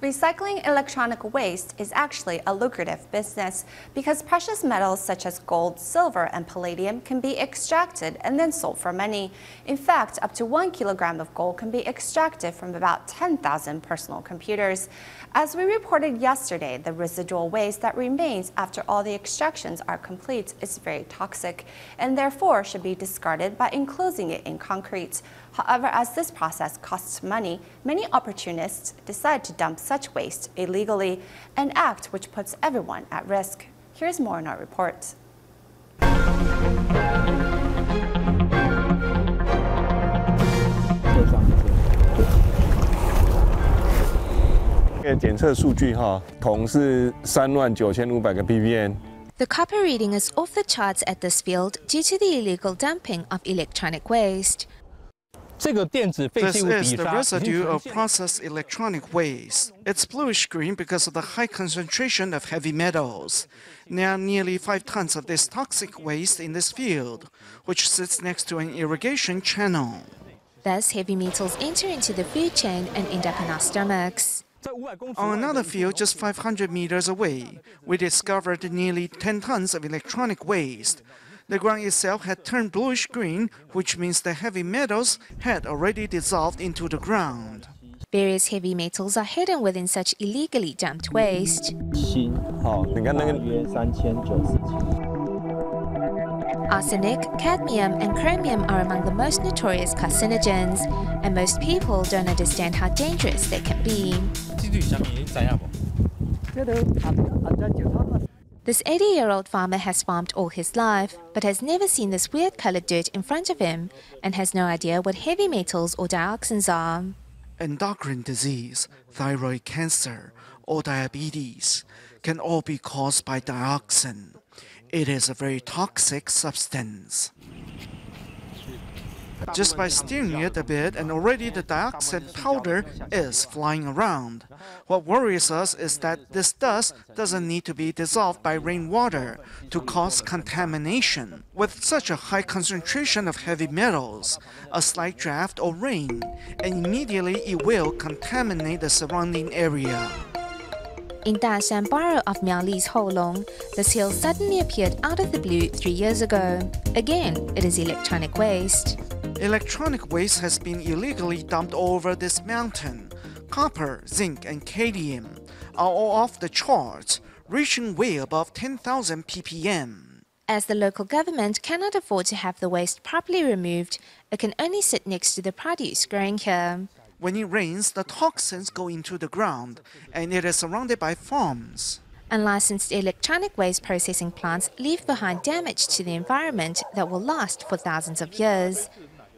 Recycling electronic waste is actually a lucrative business because precious metals such as gold, silver, and palladium can be extracted and then sold for money. In fact, up to 1 kilogram of gold can be extracted from about 10,000 personal computers. As we reported yesterday, the residual waste that remains after all the extractions are complete is very toxic and therefore should be discarded by enclosing it in concrete. However, as this process costs money, many opportunists decide to dump such waste illegally, an act which puts everyone at risk. Here's more in our report. 检测数据铜是39500个 ppm。 The copper reading is off the charts at this field due to the illegal dumping of electronic waste. This is the residue of processed electronic waste. It's bluish-green because of the high concentration of heavy metals. There are nearly 5 tons of this toxic waste in this field, which sits next to an irrigation channel. Thus, heavy metals enter into the food chain and end up in our stomachs. On another field just 500 meters away, we discovered nearly 10 tons of electronic waste. The ground itself had turned bluish-green, which means the heavy metals had already dissolved into the ground. Various heavy metals are hidden within such illegally dumped waste. Arsenic, cadmium, and chromium are among the most notorious carcinogens, and most people don't understand how dangerous they can be. This 80-year-old farmer has farmed all his life, but has never seen this weird-colored dirt in front of him, and has no idea what heavy metals or dioxins are. Endocrine disease, thyroid cancer, or diabetes can all be caused by dioxin. It is a very toxic substance. Just by stirring it a bit, and already the dioxin powder is flying around. What worries us is that this dust doesn't need to be dissolved by rainwater to cause contamination. With such a high concentration of heavy metals, a slight draft or rain, and immediately it will contaminate the surrounding area. In Dashan borough of Miaoli's Holong, this hill suddenly appeared out of the blue 3 years ago. Again, it is electronic waste. Electronic waste has been illegally dumped all over this mountain. Copper, zinc, and cadmium are all off the charts, reaching way above 10,000 ppm. As the local government cannot afford to have the waste properly removed, it can only sit next to the produce growing here. When it rains, the toxins go into the ground, and it is surrounded by farms. Unlicensed electronic waste processing plants leave behind damage to the environment that will last for thousands of years.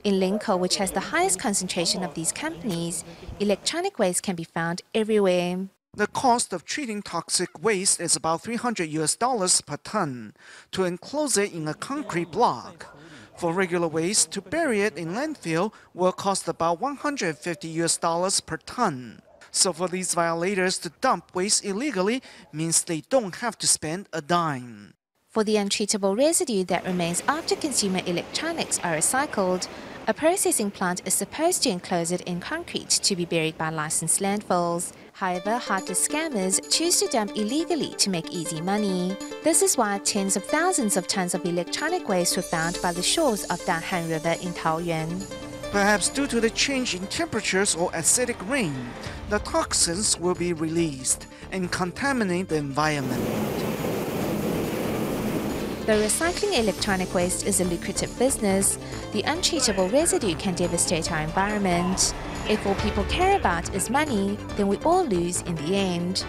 In Linkou, which has the highest concentration of these companies, electronic waste can be found everywhere. The cost of treating toxic waste is about $300 per ton to enclose it in a concrete block. For regular waste, to bury it in landfill will cost about $150 per ton. So for these violators to dump waste illegally means they don't have to spend a dime. For the untreatable residue that remains after consumer electronics are recycled, a processing plant is supposed to enclose it in concrete to be buried by licensed landfills. However, heartless scammers choose to dump illegally to make easy money. This is why tens of thousands of tons of electronic waste were found by the shores of Dahan River in Taoyuan. Perhaps due to the change in temperatures or acidic rain, the toxins will be released and contaminate the environment. Though recycling electronic waste is a lucrative business, the untreatable residue can devastate our environment. If all people care about is money, then we all lose in the end.